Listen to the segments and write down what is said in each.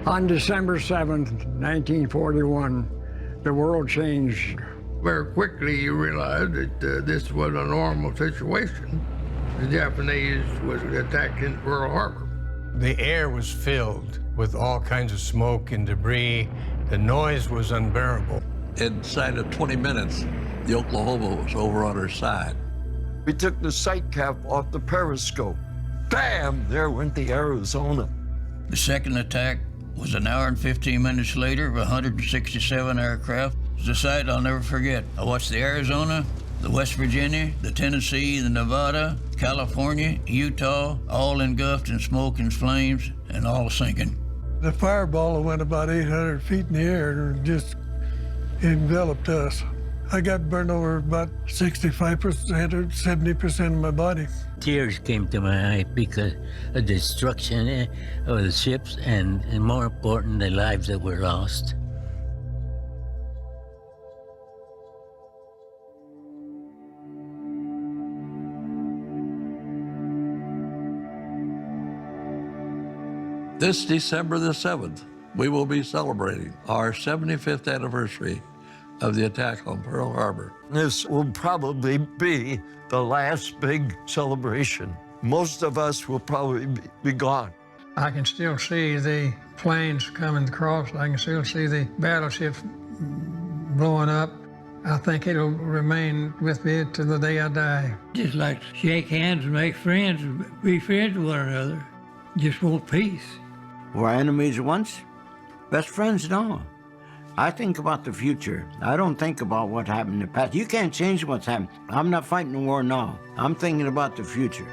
On December 7th, 1941, the world changed. Very quickly you realized that this was a normal situation. The Japanese was attacking Pearl Harbor. The air was filled with all kinds of smoke and debris. The noise was unbearable. Inside of 20 minutes, the Oklahoma was over on her side. We took the sight cap off the periscope. Bam! There went the Arizona. The second attack was an hour and 15 minutes later of 167 aircraft. It's a sight I'll never forget. I watched the Arizona, the West Virginia, the Tennessee, the Nevada, California, Utah, all engulfed in smoke and flames and all sinking. The fireball went about 800 feet in the air and just enveloped us. I got burned over about 65% or 70% of my body. Tears came to my eye because of the destruction of the ships and more important, the lives that were lost. This December the 7th, we will be celebrating our 75th anniversary of the attack on Pearl Harbor. This will probably be the last big celebration. Most of us will probably be gone. I can still see the planes coming across. I can still see the battleships blowing up. I think it'll remain with me till the day I die. Just like to shake hands and make friends, be friends with one another. Just want peace. Were enemies once? Best friends now. I think about the future. I don't think about what happened in the past. You can't change what's happened. I'm not fighting the war now. I'm thinking about the future.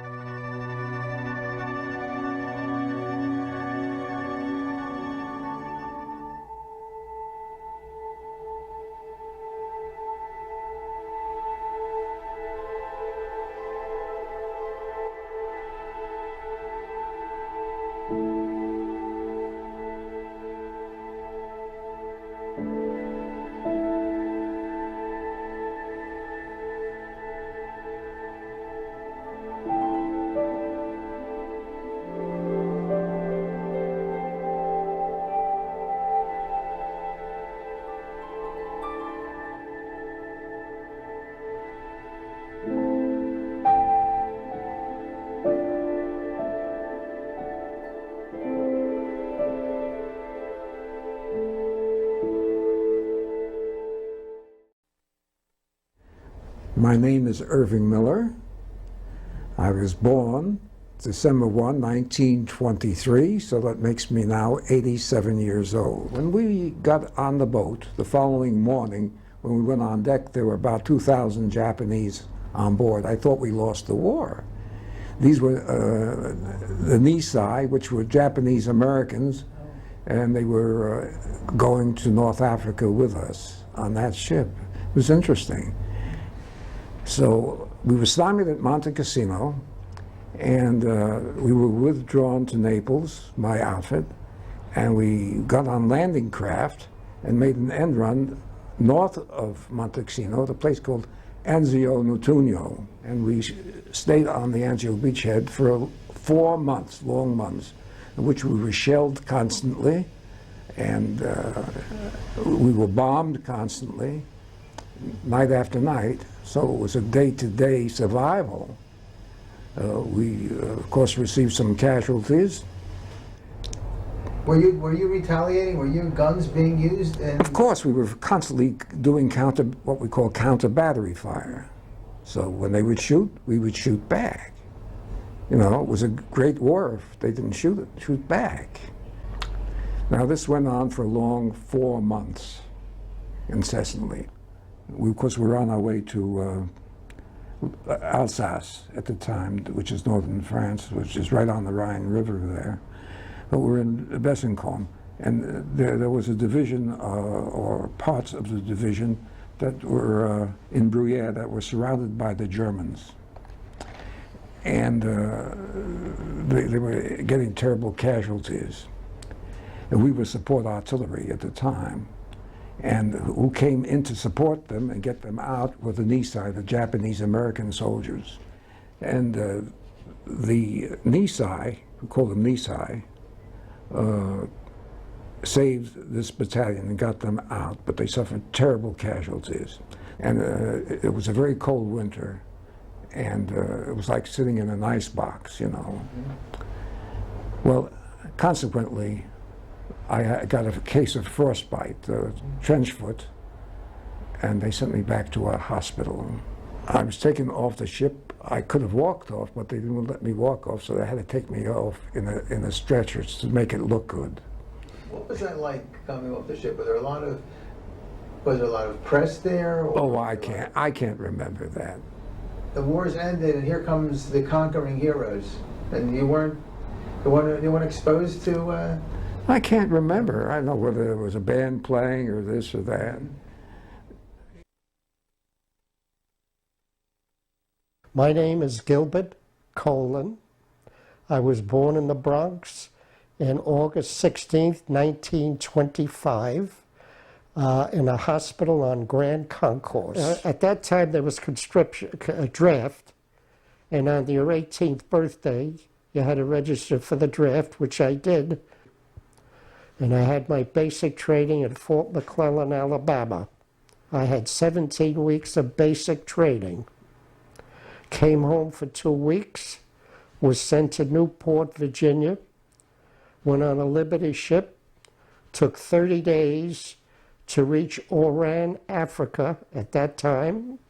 My name is Irving Miller. I was born December 1, 1923, so that makes me now 87 years old. When we got on the boat the following morning, when we went on deck, there were about 2,000 Japanese on board. I thought we lost the war. These were the Nisei, which were Japanese Americans, and they were going to North Africa with us on that ship. It was interesting. So we were stymied at Monte Cassino, and we were withdrawn to Naples, my outfit, and we got on landing craft and made an end run north of Monte Cassino, at a place called Anzio Nutugno, and we stayed on the Anzio beachhead for 4 months, long months, in which we were shelled constantly, and we were bombed constantly, night after night. So it was a day-to-day survival. We, of course, received some casualties. Were you retaliating? Were your guns being used? Of course, we were constantly doing what we call counter-battery fire. So when they would shoot, we would shoot back. You know, it was a great war if they didn't shoot back. Now this went on for a long 4 months, incessantly. We, of course, were on our way to Alsace at the time, which is northern France, which is right on the Rhine River there. But we're in Besançon, and there was a division, or parts of the division, that were in Bruyères that were surrounded by the Germans. And they were getting terrible casualties. And we were support artillery at the time. And who came in to support them and get them out were the Nisei, the Japanese American soldiers. And the Nisei, we call them Nisei, saved this battalion and got them out, but they suffered terrible casualties. And it was a very cold winter, and it was like sitting in an ice box, you know. Well, consequently, I got a case of frostbite, trench foot, and they sent me back to a hospital. I was taken off the ship. I could have walked off, but they didn't let me walk off, so they had to take me off in a stretcher to make it look good. What was that like coming off the ship? Was there a lot of press there? Oh, I can't remember that. The war's ended, and here comes the conquering heroes, and you weren't exposed to. I can't remember. I don't know whether there was a band playing or this or that. My name is Gilbert Colin. I was born in the Bronx on August 16th, 1925, in a hospital on Grand Concourse. At that time, there was a draft, and on your 18th birthday, you had to register for the draft, which I did. And I had my basic training at Fort McClellan, Alabama. I had 17 weeks of basic training. Came home for 2 weeks, was sent to Newport, Virginia, went on a Liberty ship, took 30 days to reach Oran, Africa at that time.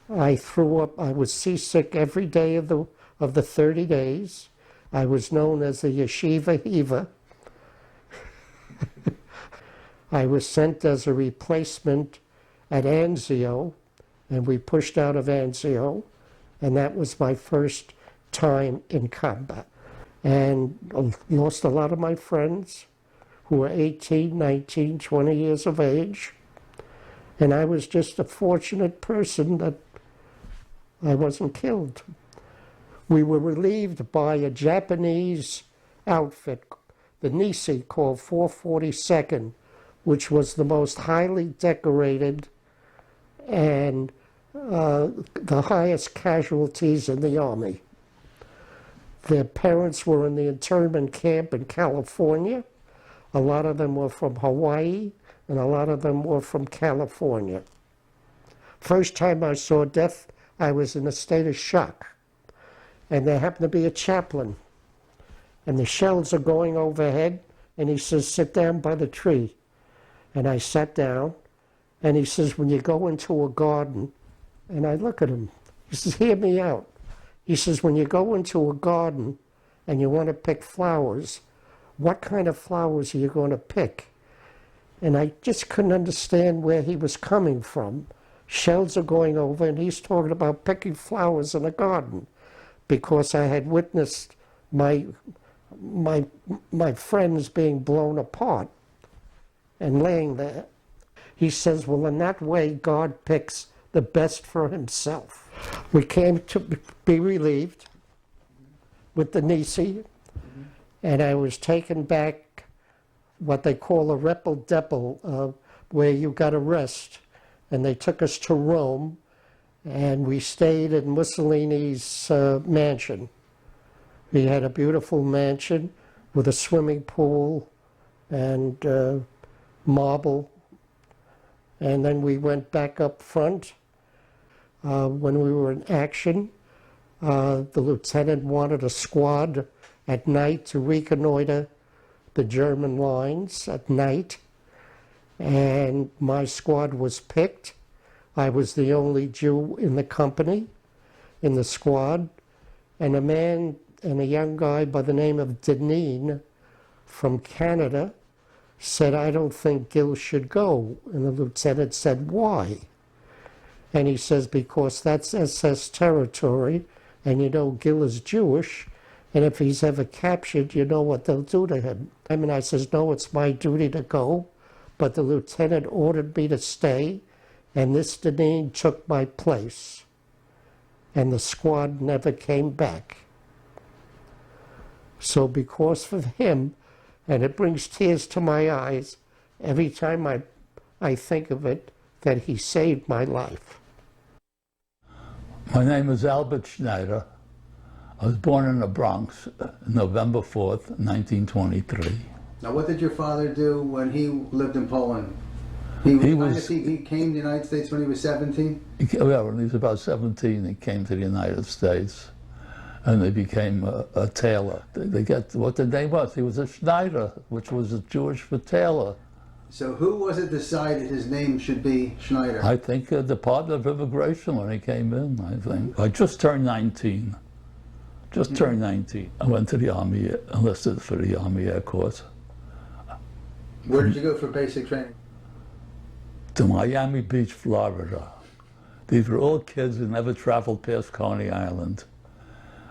I threw up, I was seasick every day of the 30 days. I was known as the Yeshiva Heaver. I was sent as a replacement at Anzio, and we pushed out of Anzio, and that was my first time in combat. And lost a lot of my friends who were 18, 19, 20 years of age, and I was just a fortunate person that I wasn't killed. We were relieved by a Japanese outfit, the Nisi, called 442nd, which was the most highly decorated and the highest casualties in the Army. Their parents were in the internment camp in California. A lot of them were from Hawaii, and a lot of them were from California. First time I saw death, I was in a state of shock. And there happened to be a chaplain. And the shells are going overhead, and he says, sit down by the tree. And I sat down, and he says, when you go into a garden, and I look at him, he says, hear me out. He says, when you go into a garden and you want to pick flowers, what kind of flowers are you going to pick? And I just couldn't understand where he was coming from. Shells are going over, and he's talking about picking flowers in a garden, because I had witnessed my friends being blown apart and laying there. He says, well, in that way, God picks the best for himself. We came to be relieved with the Nisi, and I was taken back what they call a Reppel-Deppel, where you got a rest, and they took us to Rome, and we stayed in Mussolini's mansion. He had a beautiful mansion with a swimming pool and marble. And then we went back up front. When we were in action, the lieutenant wanted a squad at night to reconnoiter the German lines at night. And my squad was picked. I was the only Jew in the company, in the squad. And a man and a young guy by the name of Deneen from Canada said, I don't think Gil should go. And the lieutenant said, why? And he says, because that's SS territory, and you know Gil is Jewish, and if he's ever captured, you know what they'll do to him. I mean, I says, no, it's my duty to go, but the lieutenant ordered me to stay, and this Deneen took my place, and the squad never came back. So because of him, and it brings tears to my eyes every time I think of it, that he saved my life. My name is Albert Schneider. I was born in the Bronx, November 4th, 1923. Now, what did your father do when he lived in Poland? He came to the United States when he was 17? Yeah, when he was about 17, he came to the United States, and he became a tailor. They get what the name was. He was a Schneider, which was a Jewish for tailor. So who was it decided his name should be Schneider? I think the Department of Immigration when he came in, I think. I just turned 19. Turned 19. I went to the Army, enlisted for the Army Air Corps. Where did you go for basic training? To Miami Beach, Florida. These were all kids who never traveled past Coney Island.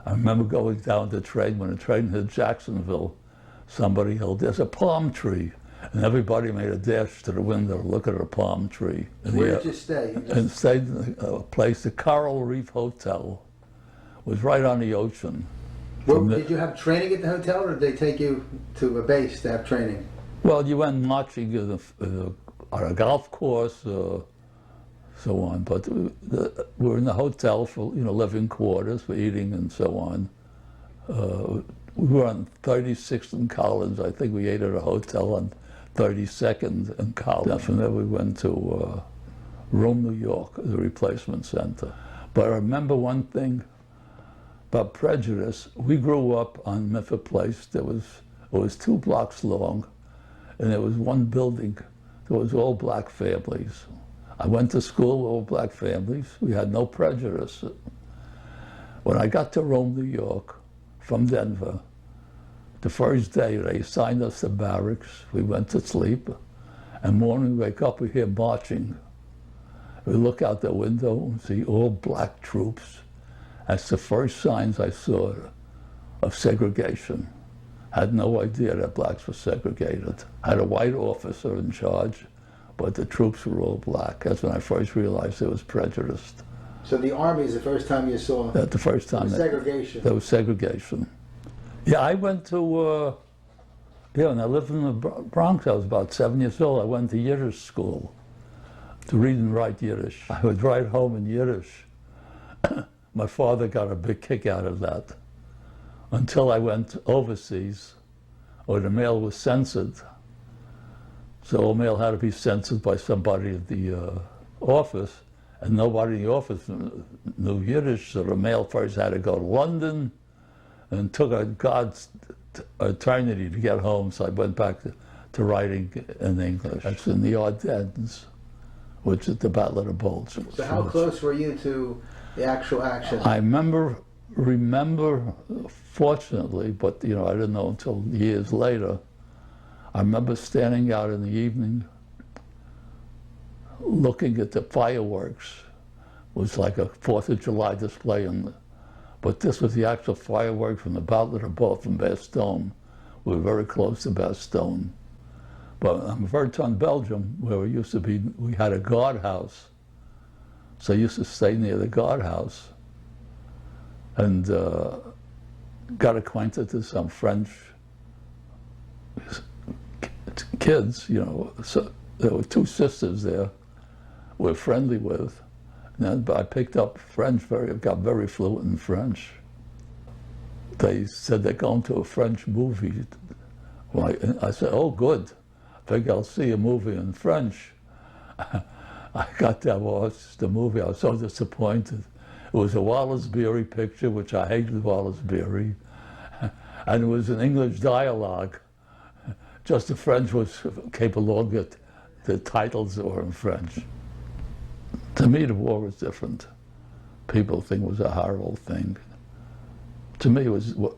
I remember going down the train, when the train hit Jacksonville, somebody yelled, "There's a palm tree." And everybody made a dash to the window to look at a palm tree. Where did you stay? And stayed in a place, the Coral Reef Hotel. It was right on the ocean. Did you have training at the hotel, or did they take you to a base to have training? Well, you went marching on a golf course, so on. But we were in the hotel for living quarters for eating and so on. We were on 36th and Collins. I think we ate at a hotel on 32nd and Collins. From there we went to Rome, New York, the replacement center. But I remember one thing about prejudice. We grew up on Memphis Place. It was 2 blocks long, and there was one building. There was all black families. I went to school with all black families. We had no prejudice. When I got to Rome, New York, from Denver, the first day they assigned us to barracks. We went to sleep, and morning we wake up, we hear marching. We look out the window and see all black troops. That's the first signs I saw of segregation. I had no idea that blacks were segregated. I had a white officer in charge, but the troops were all black. That's when I first realized it was prejudiced. So the Army is the first time you saw the first time segregation. There was segregation. Yeah, I went to, when I lived in the Bronx, I was about 7 years old. I went to Yiddish school to read and write Yiddish. I would write home in Yiddish. My father got a big kick out of that until I went overseas, or the mail was censored. So all mail had to be censored by somebody at the office, and nobody in the office knew Yiddish, so the mail first had to go to London, and took a God's eternity to get home, so I went back to writing in English. That's in the Ardennes, which is the Battle of the Bulge. So how close were you to the actual action? I remember, fortunately, but I didn't know until years later. I remember standing out in the evening, looking at the fireworks. It was like a 4th of July display, but this was the actual fireworks from the Battle of the Bulge from Bastogne. We were very close to Bastogne. But in Virton, Belgium, where we used to be, we had a guardhouse. So I used to stay near the guardhouse, and got acquainted to some French kids, So there were 2 sisters there we're friendly with. And I picked up French, got very fluent in French. They said they're going to a French movie. I said, oh, good. I think I'll see a movie in French. I got to watch the movie. I was so disappointed. It was a Wallace Beery picture, which I hated Wallace Beery. And it was an English dialogue. Just the French came along with the titles were in French. To me, the war was different. People think it was a horrible thing. To me, it was a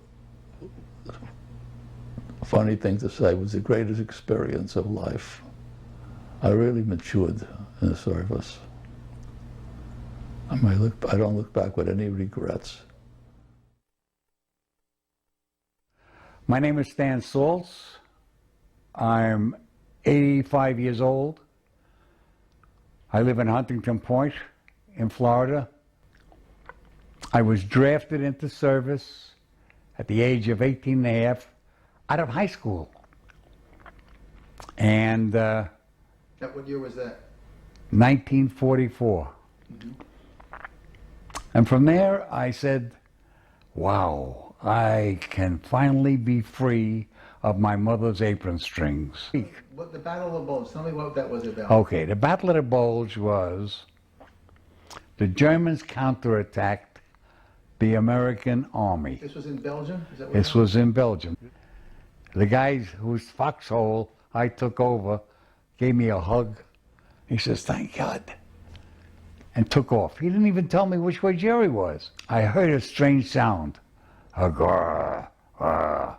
funny thing to say. It was the greatest experience of life. I really matured in the service. I don't look back with any regrets. My name is Stan Saltz. I'm 85 years old. I live in Huntington Point in Florida. I was drafted into service at the age of 18 and a half out of high school. And what year was that? 1944. Mm-hmm. And from there I said, wow, I can finally be free of my mother's apron strings. What the Battle of the Bulge? Tell me what that was about. Okay, the Battle of the Bulge was the Germans counterattacked the American army. This was in Belgium? Is that what This was in Belgium. The guy whose foxhole I took over gave me a hug. He says, "Thank God," and took off. He didn't even tell me which way Jerry was. I heard a strange sound. A grrr, grrr.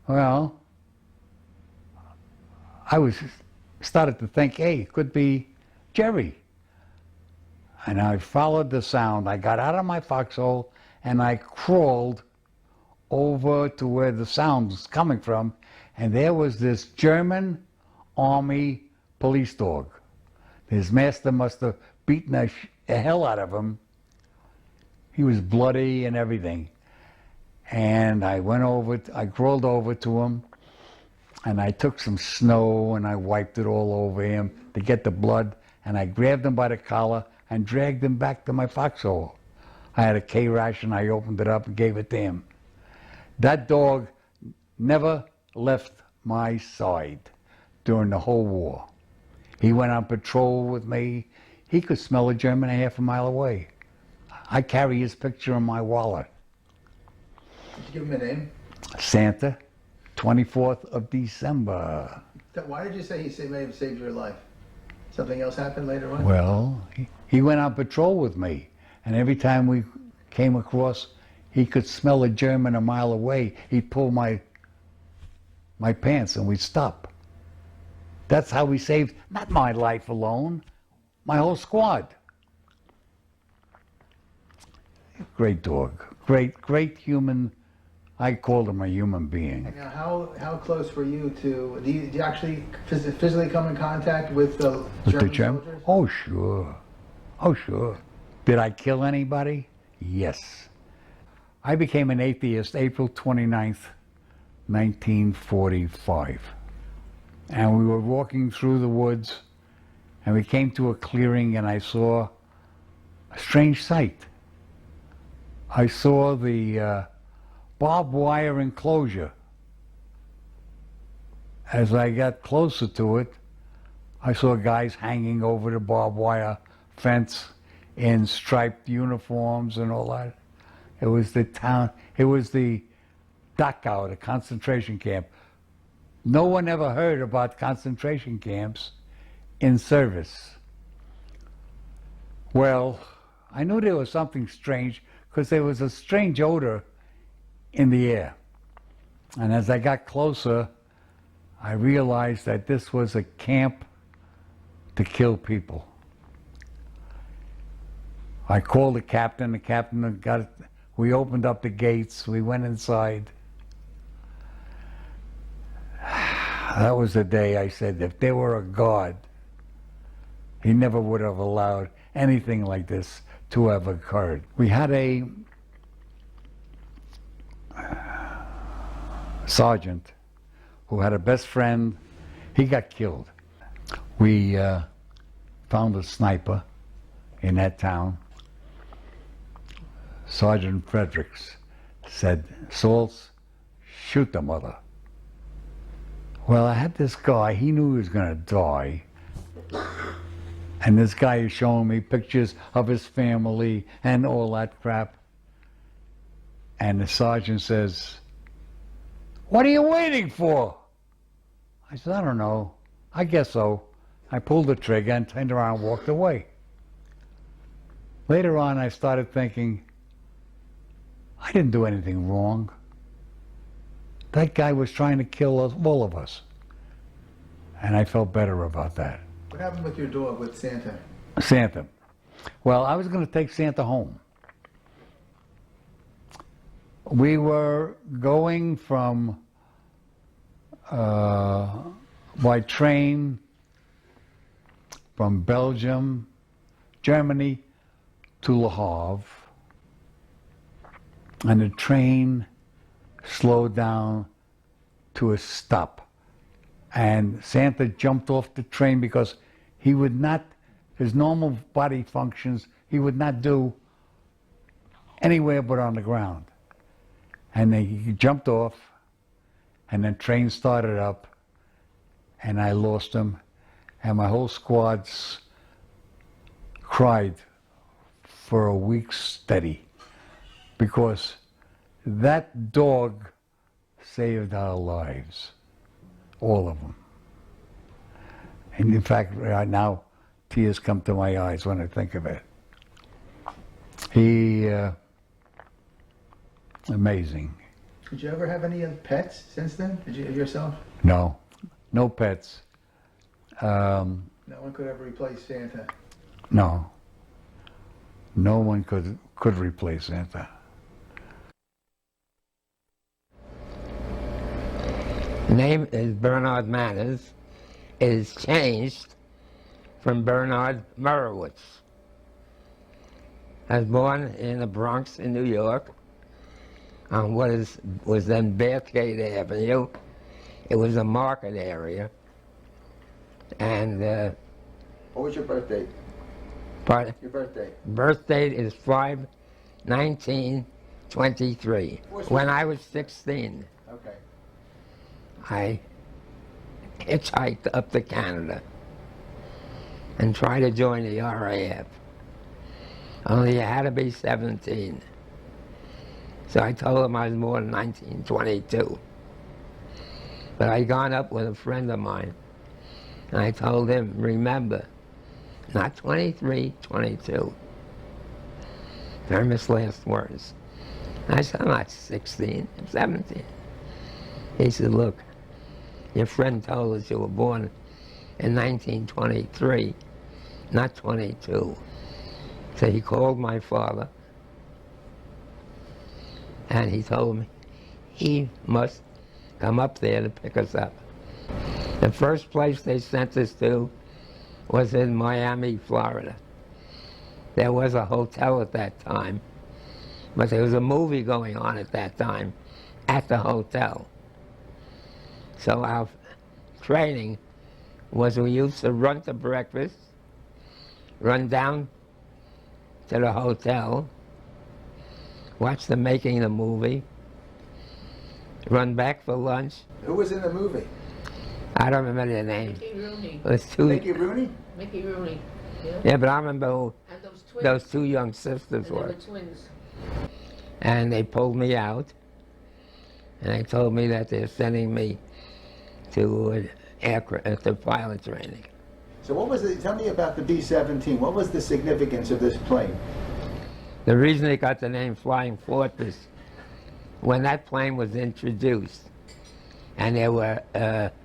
Well, I started to think, hey, it could be Jerry. And I followed the sound. I got out of my foxhole and I crawled over to where the sound was coming from, and there was this German army police dog. His master must have beaten the hell out of him. He was bloody and everything. And I crawled over to him, and I took some snow and I wiped it all over him to get the blood, and I grabbed him by the collar and dragged him back to my foxhole. I had a K-ration, I opened it up and gave it to him. That dog never left my side during the whole war. He went on patrol with me. He could smell a German a half a mile away. I carry his picture in my wallet. Did you give him a name? Santa, 24th of December. Why did you say he may have saved your life? Something else happened later on? Well, he went on patrol with me, and every time we came across, he could smell a German a mile away. He'd pull my pants and we'd stop. That's how we saved, not my life alone, my whole squad. Great dog, great human. I called him a human being. Now, how close were you to? Do you actually physically come in contact with the German soldiers? Oh sure, oh sure. Did I kill anybody? Yes. I became an atheist April 29th, 1945. And we were walking through the woods, and we came to a clearing, and I saw a strange sight. I saw the barbed wire enclosure. As I got closer to it, I saw guys hanging over the barbed wire fence in striped uniforms and all that. It was the Dachau, the concentration camp. No one ever heard about concentration camps in service. Well, I knew there was something strange because there was a strange odor in the air. And as I got closer, I realized that this was a camp to kill people. I called the captain got it. We opened up the gates, we went inside. That was the day I said, if there were a God, he never would have allowed anything like this to have occurred. We had a sergeant who had a best friend. He got killed. We found a sniper in that town. Sergeant Fredericks said, "Salts, shoot the mother." Well, I had this guy, he knew he was going to die. And this guy is showing me pictures of his family and all that crap. And the sergeant says, "What are you waiting for?" I said, "I don't know. I guess so." I pulled the trigger and turned around and walked away. Later on, I started thinking, I didn't do anything wrong. That guy was trying to kill us, all of us. And I felt better about that. What happened with your dog, with Santa? Santa. Well, I was going to take Santa home. We were going from, by train from Belgium, Germany to Le Havre. And the train slowed down to a stop. And Santa jumped off the train because he would not, his normal body functions, he would not do anywhere but on the ground. And he jumped off, and the train started up, and I lost him, and my whole squad's cried for a week steady, because that dog saved our lives, all of them. And in fact, right now, tears come to my eyes when I think of it. He, amazing. Did you ever have any pets since then? Did you yourself? No, no pets. No one could ever replace Santa. No, no one could replace Santa. Name is Bernard Manners. It is changed from Bernard Murowitz. I was born in the Bronx in New York on what was then Bathgate Avenue. It was a market area. And what was your birth date? Pardon? Your birth date? Birth date is 5/19/23. When I was 16, Okay. I hitchhiked up to Canada and tried to join the RAF. Only you had to be 17. So I told him I was born in 1922. But I'd gone up with a friend of mine, and I told him, remember, not 23, 22. Famous last words. I said, I'm not 16, I'm 17. He said, look, your friend told us you were born in 1923, not 22. So he called my father, and he told me he must come up there to pick us up. The first place they sent us to was in Miami, Florida. There was a hotel at that time, but there was a movie going on at that time at the hotel. So our training was we used to run to breakfast, run down to the hotel, watch the making of the movie, run back for lunch. Who was in the movie? I don't remember their name. Mickey Rooney. It was two. Mickey Rooney? Mickey Rooney. Yeah. Yeah, but I remember who And those twins. those two young sisters And they were. were twins. And they pulled me out, and they told me that they're sending me to to pilot training. So what was the, tell me about the B-17. What was the significance of this plane? The reason they got the name Flying Fortress, when that plane was introduced, and there were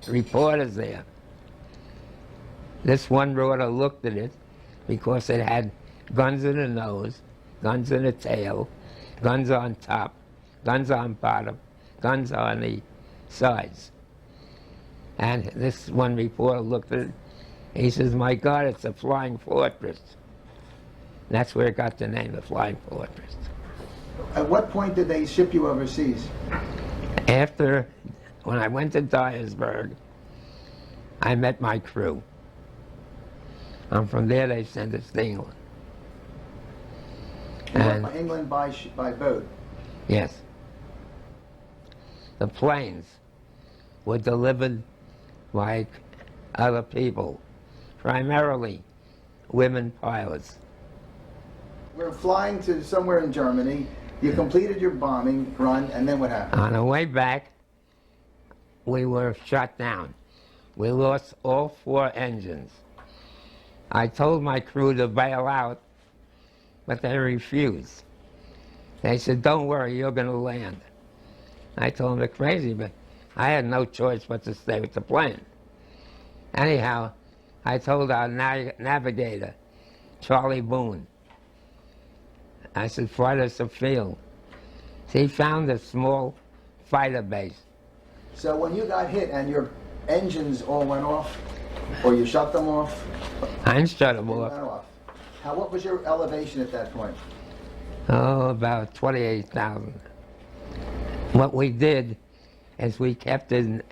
reporters there, this one reporter looked at it because it had guns in the nose, guns in the tail, guns on top, guns on bottom, guns on the sides. And this one reporter looked at it, he says, my God, it's a Flying Fortress. And that's where it got the name, the Flying Fortress. At what point did they ship you overseas? After, when I went to Dyersburg, I met my crew. And from there they sent us to England. You went to England by boat? Yes. The planes were delivered by other people, primarily women pilots. We're flying to somewhere in Germany. You completed your bombing run, and then what happened? On the way back, we were shot down. We lost all 4 engines. I told my crew to bail out, but they refused. They said, don't worry, you're going to land. I told them they're crazy, but I had no choice but to stay with the plane. Anyhow, I told our navigator, Charlie Boone, I said, fly us afield. So he found a small fighter base. So when you got hit and your engines all went off, or you shut them off? I didn't shut them They off. went off. What was your elevation at that point? Oh, about 28,000. What we did is we kept in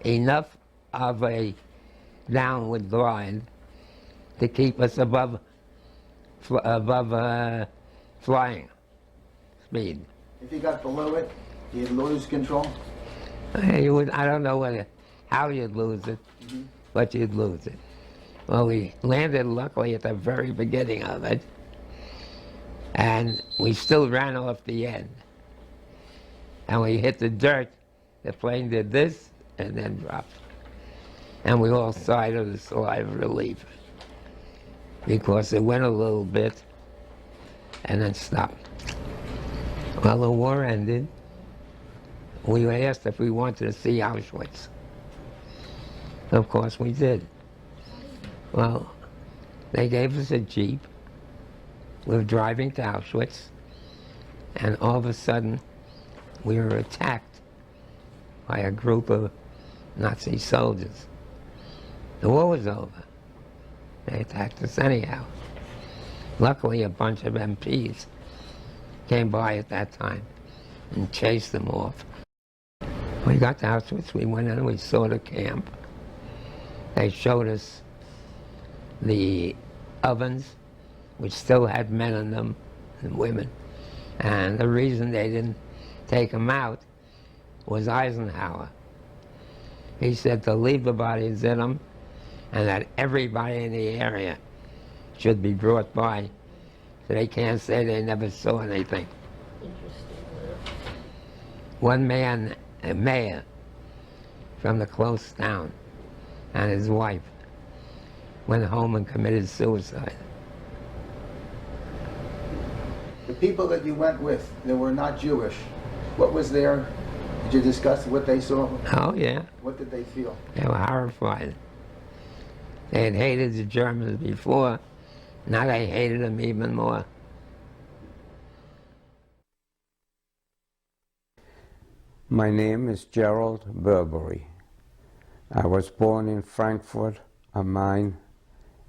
enough of a downward glide to keep us above flying speed. If you got below it, you'd lose control? I don't know how you'd lose it, but you'd lose it. Well, we landed luckily at the very beginning of it, and we still ran off the end. And we hit the dirt. The plane did this and then dropped. And we all sighed a sigh of relief because it went a little bit and then stopped. Well, the war ended. We were asked if we wanted to see Auschwitz. Of course we did. Well, they gave us a Jeep. We were driving to Auschwitz, and all of a sudden, we were attacked by a group of Nazi soldiers. The war was over. They attacked us anyhow. Luckily, a bunch of MPs came by at that time and chased them off. We got to Auschwitz, we went in, we saw the camp. They showed us the ovens, which still had men in them and women. And the reason they didn't take them out was Eisenhower. He said to leave the bodies in them and that everybody in the area should be brought by so they can't say they never saw anything. One man, a mayor from the close town, and his wife went home and committed suicide. The people that you went with that were not Jewish, what was there? Did you discuss what they saw? Oh, yeah. What did they feel? They were horrified. They had hated the Germans before. Now they hated them even more. My name is Gerald Burberry. I was born in Frankfurt am Main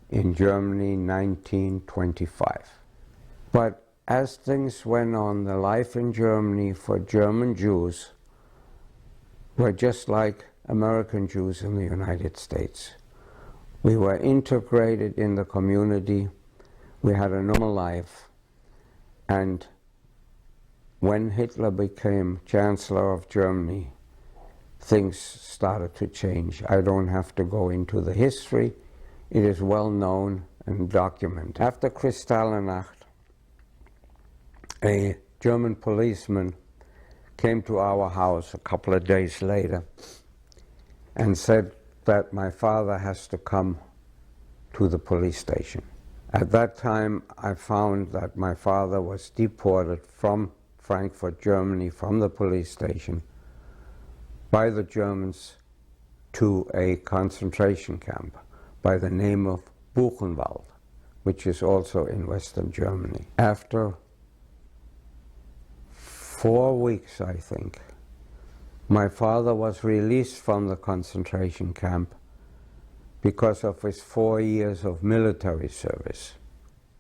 in Germany 1925. But as things went on, the life in Germany for German Jews were just like American Jews in the United States. We were integrated in the community. We had a normal life. And when Hitler became Chancellor of Germany, things started to change. I don't have to go into the history. It is well known and documented. After Kristallnacht, a German policeman came to our house a couple of days later and said that my father has to come to the police station. At that time, I found that my father was deported from Frankfurt, Germany, from the police station by the Germans to a concentration camp by the name of Buchenwald, which is also in Western Germany. After 4 weeks, I think, my father was released from the concentration camp because of his 4 years of military service.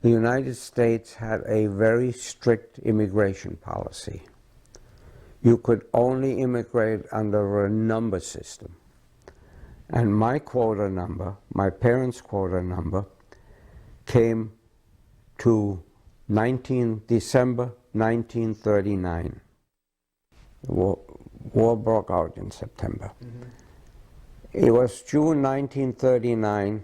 The United States had a very strict immigration policy. You could only immigrate under a number system. And my quota number, my parents' quota number, came to December 1939. The war broke out in September. It was June 1939,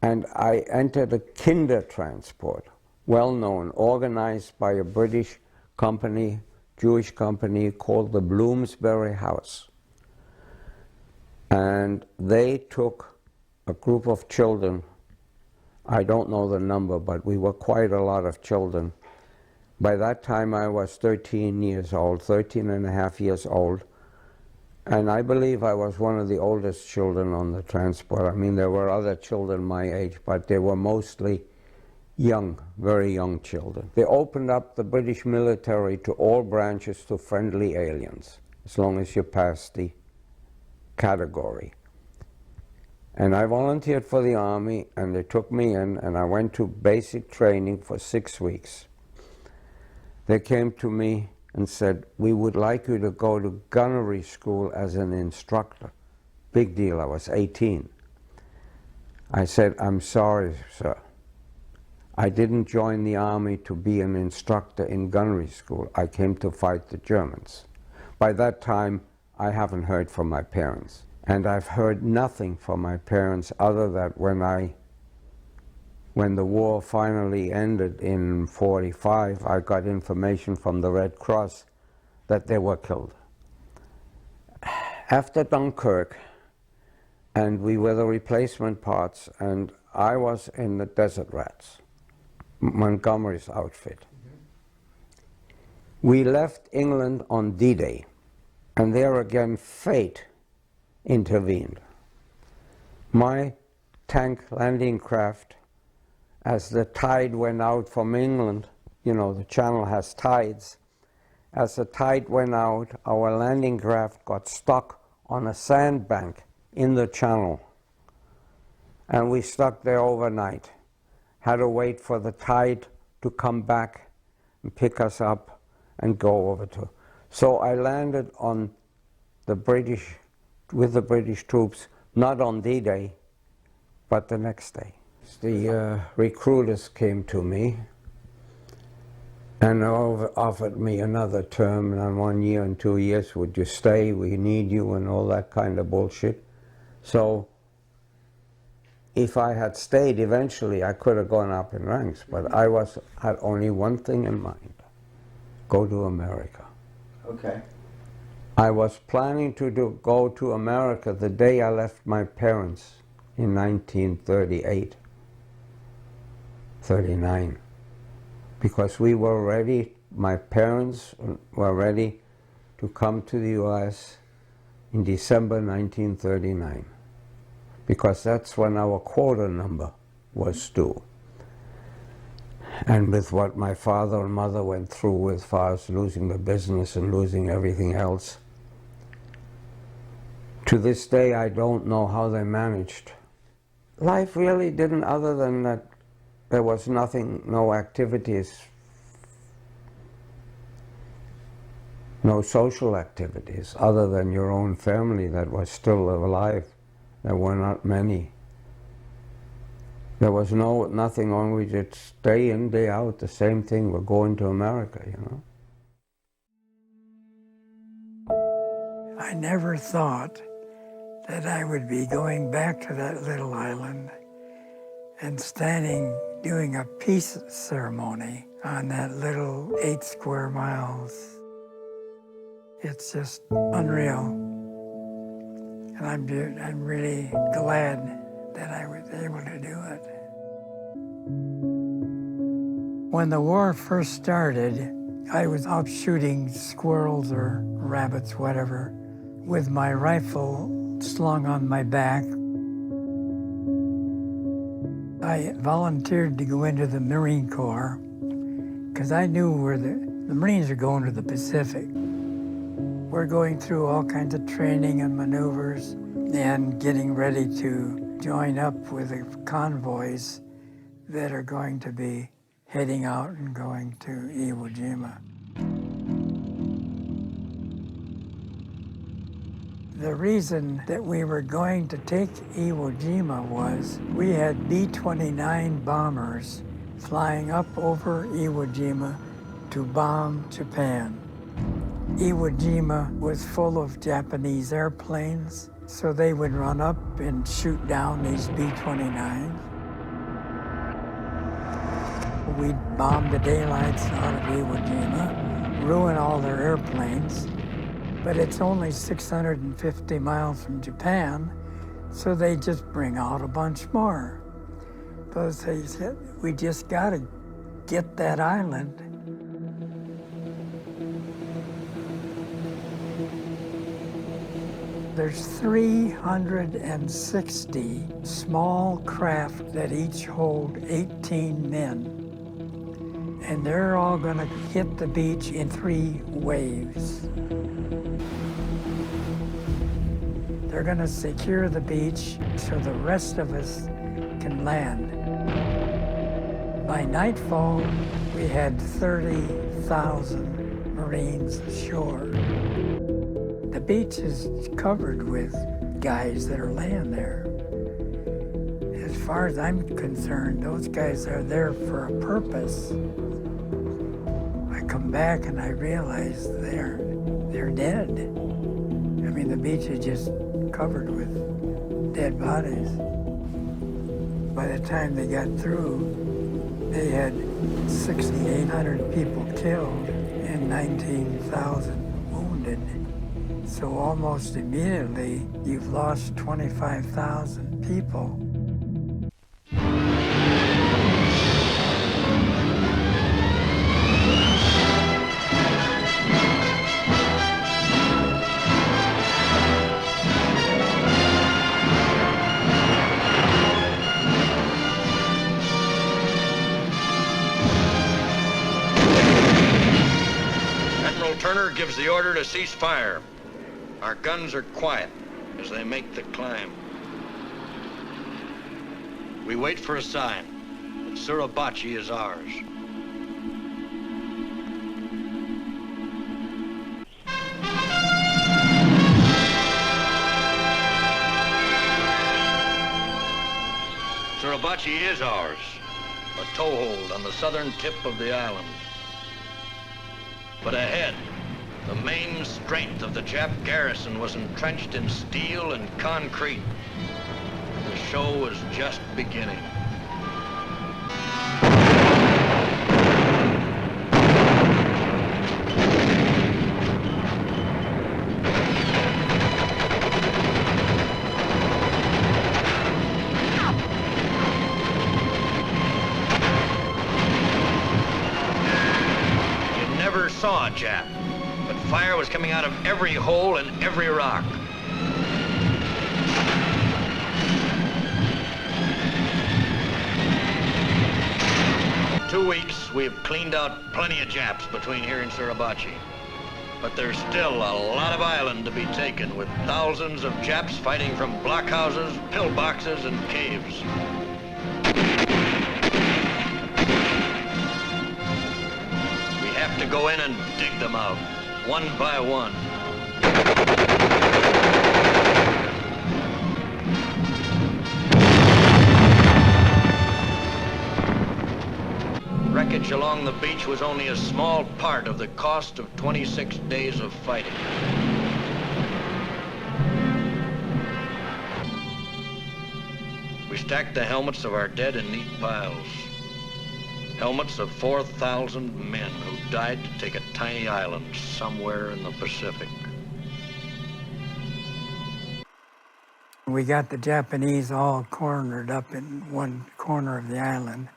and I entered a kinder transport, well known, organized by a British company, Jewish company called the Bloomsbury House. And they took a group of children. I don't know the number, but we were quite a lot of children. By that time I was 13 years old, 13 and a half years old. And I believe I was one of the oldest children on the transport. I mean, there were other children my age, but they were mostly young, very young children. They opened up the British military to all branches to friendly aliens, as long as you passed the category. And I volunteered for the Army, and they took me in, and I went to basic training for 6 weeks. They came to me and said, "We would like you to go to gunnery school as an instructor." Big deal, I was 18. I said, "I'm sorry, sir. I didn't join the Army to be an instructor in gunnery school. I came to fight the Germans." By that time, I haven't heard from my parents. And I've heard nothing from my parents other than when the war finally ended in 45, I got information from the Red Cross that they were killed. After Dunkirk, and we were the replacement parts, and I was in the Desert Rats, Montgomery's outfit. We left England on D-Day, and there again fate intervened. My tank landing craft, as the tide went out from England, you know, the channel has tides, as the tide went out, our landing craft got stuck on a sandbank in the channel. And we stuck there overnight. Had to wait for the tide to come back and pick us up and go over to. So I landed on the British, with the British troops, not on D-Day, but the next day. The recruiters came to me and offered me another term, and 1 year and 2 years, would you stay, we need you, and all that kind of bullshit. So if I had stayed, eventually I could have gone up in ranks, but I had only one thing in mind: go to America. Okay. I was planning to go to America the day I left my parents in 1938, 39, because we were ready, my parents were ready to come to the US in December 1939, because that's when our quota number was due. And with what my father and mother went through as far as losing the business and losing everything else, to this day I don't know how they managed. Life really didn't, other than that there was nothing, no activities, no social activities, other than your own family that was still alive. There were not many. There was nothing on. We just day in, day out, the same thing. We're going to America, you know. I never thought that I would be going back to that little island and standing, doing a peace ceremony on that little 8 square miles. It's just unreal. And I'm really glad that I was able to do it. When the war first started, I was out shooting squirrels or rabbits, whatever, with my rifle slung on my back. I volunteered to go into the Marine Corps because I knew where the Marines are going to the Pacific. We're going through all kinds of training and maneuvers and getting ready to join up with the convoys that are going to be heading out and going to Iwo Jima. The reason that we were going to take Iwo Jima was we had B-29 bombers flying up over Iwo Jima to bomb Japan. Iwo Jima was full of Japanese airplanes, so they would run up and shoot down these B-29s. We'd bomb the daylights out of Iwo Jima, ruin all their airplanes, but it's only 650 miles from Japan, so they just bring out a bunch more. But they said, we just gotta get that island. There's 360 small craft that each hold 18 men. And they're all gonna hit the beach in 3 waves. They're gonna secure the beach so the rest of us can land. By nightfall, we had 30,000 Marines ashore. The beach is covered with guys that are laying there. As far as I'm concerned, those guys are there for a purpose. I come back and I realize they're dead. I mean, the beach is just covered with dead bodies. By the time they got through, they had 6,800 people killed and 19,000 wounded. So almost immediately, you've lost 25,000 people. Turner gives the order to cease fire. Our guns are quiet as they make the climb. We wait for a sign that Suribachi is ours. Suribachi is ours, a toehold on the southern tip of the island. But ahead, the main strength of the Jap garrison was entrenched in steel and concrete. The show was just beginning. You never saw a Jap. But fire was coming out of every hole and every rock. In 2 weeks, we have cleaned out plenty of Japs between here and Suribachi. But there's still a lot of island to be taken, with thousands of Japs fighting from blockhouses, pillboxes, and caves. We have to go in and dig them out, one by one. Wreckage along the beach was only a small part of the cost of 26 days of fighting. We stacked the helmets of our dead in neat piles. Helmets of 4,000 men who died to take a tiny island somewhere in the Pacific. We got the Japanese all cornered up in one corner of the island.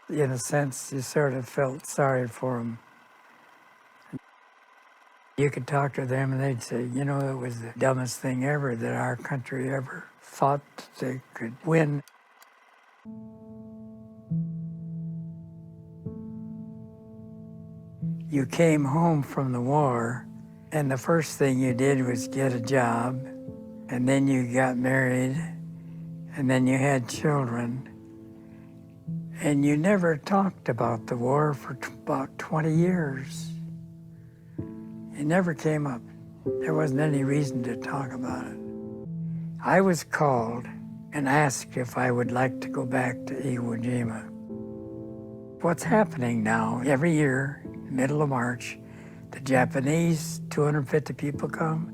In a sense, you sort of felt sorry for them. You could talk to them and they'd say, you know, it was the dumbest thing ever that our country ever thought they could win. You came home from the war, and the first thing you did was get a job, and then you got married, and then you had children, and you never talked about the war for about 20 years. It never came up. There wasn't any reason to talk about it. I was called and asked if I would like to go back to Iwo Jima. What's happening now, every year, middle of March, the Japanese, 250 people come,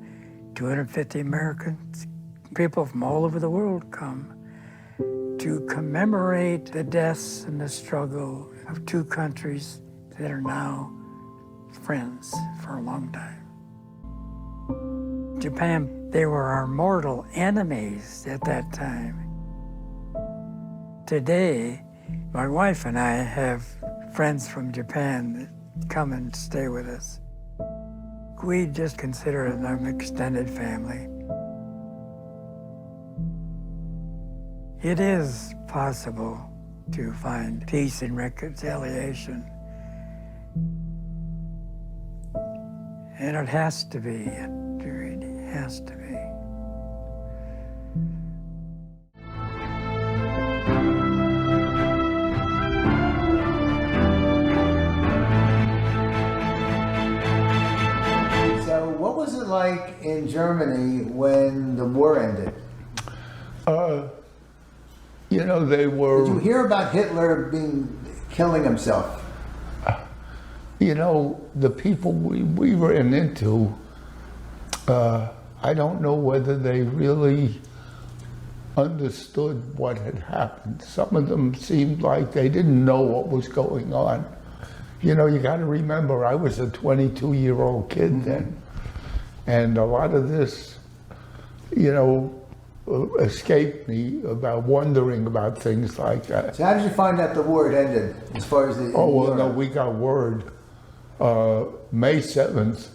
250 Americans, people from all over the world come to commemorate the deaths and the struggle of two countries that are now friends for a long time. Japan, they were our mortal enemies at that time. Today, my wife and I have friends from Japan that come and stay with us. We just consider it an extended family. It is possible to find peace and reconciliation. And it has to be, it really has to be. What was it like in Germany when the war ended? You know, they were... Did you hear about Hitler killing himself? You know, the people we ran into, I don't know whether they really understood what had happened. Some of them seemed like they didn't know what was going on. You know, you got to remember, I was a 22-year-old kid then, and a lot of this, you know, escaped me about wondering about things like that. So how did you find out the war had ended, as far as the... Oh, well, no, we got word May 7th.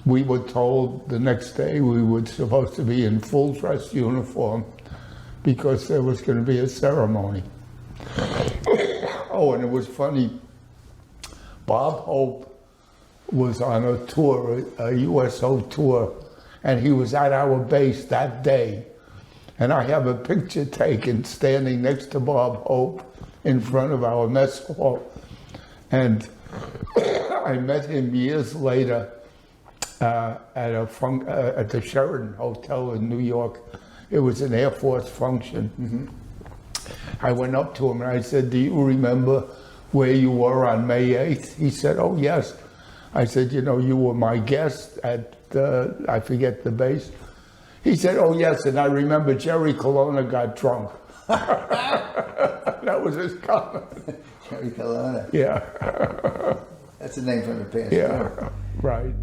We were told the next day we were supposed to be in full dress uniform because there was going to be a ceremony. Oh, and it was funny. Bob Hope was on a tour, a USO tour, and he was at our base that day. And I have a picture taken standing next to Bob Hope in front of our mess hall. And I met him years later at the Sheraton Hotel in New York. It was an Air Force function. I went up to him and I said, "Do you remember where you were on May 8th? He said, "Oh, yes." I said, "You know, you were my guest at, I forget the base." He said, "Oh, yes, and I remember Jerry Colonna got drunk." That was his comment. Jerry Colonna. Yeah. That's a name from the past. Yeah, right.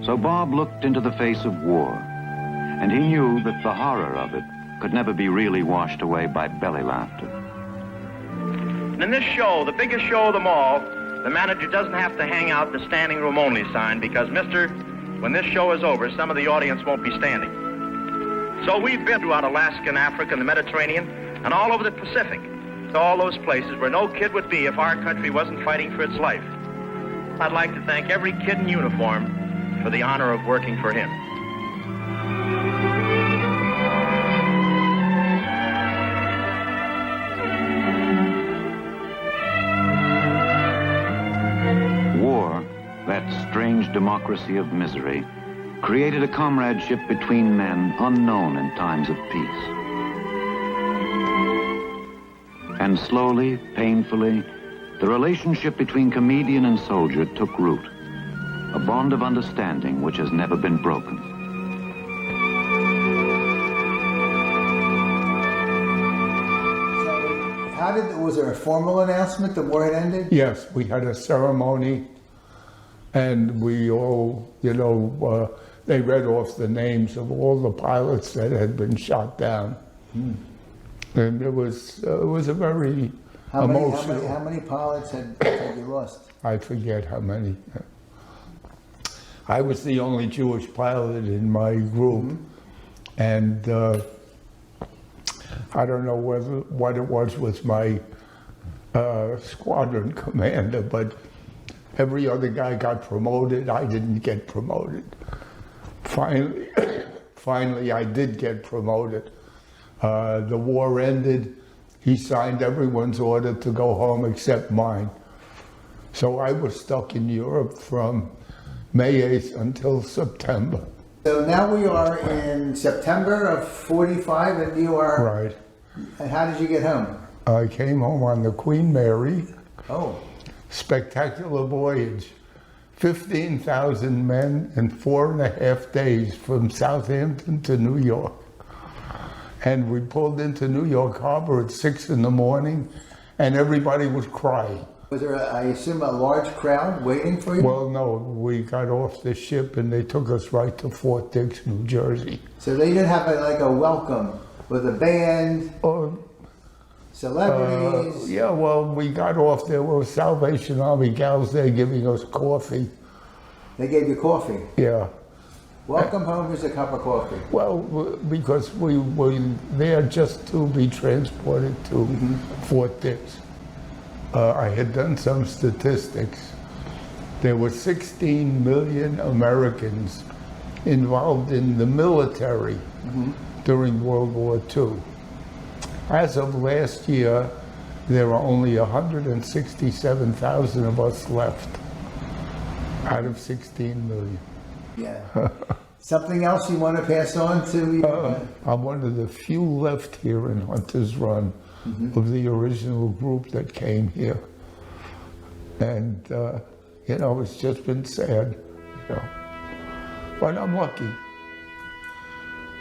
So Bob looked into the face of war, and he knew that the horror of it could never be really washed away by belly laughter. And in this show, the biggest show of them all, the manager doesn't have to hang out the standing room only sign because, mister, when this show is over, some of the audience won't be standing. So we've been throughout Alaska and Africa and the Mediterranean and all over the Pacific, to all those places where no kid would be if our country wasn't fighting for its life. I'd like to thank every kid in uniform for the honor of working for him. War, that strange democracy of misery, created a comradeship between men unknown in times of peace. And slowly, painfully, the relationship between comedian and soldier took root, a bond of understanding which has never been broken. Was there a formal announcement the war had ended? Yes, we had a ceremony, and we all, you know, they read off the names of all the pilots that had been shot down. And it was a very emotional. How many pilots had you lost? I forget how many. I was the only Jewish pilot in my group, and I don't know what it was with my squadron commander, but every other guy got promoted. I didn't get promoted. Finally, I did get promoted. The war ended. He signed everyone's order to go home except mine. So I was stuck in Europe from May 8th until September. So now we are in September of 45, and you are... Right. And how did you get home? I came home on the Queen Mary. Oh. Spectacular voyage. 15,000 men in 4.5 days from Southampton to New York. And we pulled into New York Harbor at 6 in the morning, and everybody was crying. Was there, I assume, a large crowd waiting for you? Well, no, we got off the ship and they took us right to Fort Dix, New Jersey. So they didn't have like a welcome with a band, celebrities? Yeah, well, we got off. There were Salvation Army gals there giving us coffee. They gave you coffee? Yeah. Welcome home is a cup of coffee. Well, because we were there just to be transported to Fort Dix. I had done some statistics. There were 16 million Americans involved in the military during World War II. As of last year, there are only 167,000 of us left out of 16 million. Yeah. Something else you want to pass on to? I'm one of the few left here in Hunter's Run of the original group that came here. And, you know, it's just been sad, you know. But I'm lucky.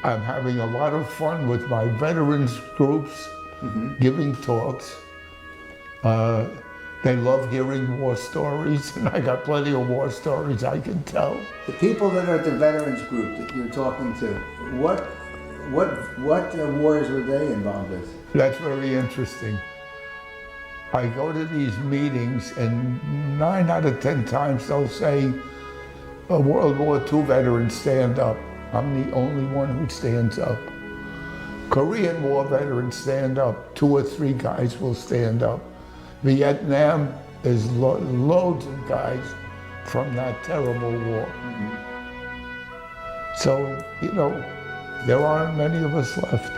I'm having a lot of fun with my veterans groups, giving talks. They love hearing war stories, and I got plenty of war stories I can tell. The people that are at the veterans group that you're talking to, what wars were they involved with? That's very interesting. I go to these meetings, and 9 out of 10 times they'll say, a World War II veteran, stand up. I'm the only one who stands up. Korean War veterans stand up. 2 or 3 guys will stand up. Vietnam, there's loads of guys from that terrible war. So, you know, there aren't many of us left.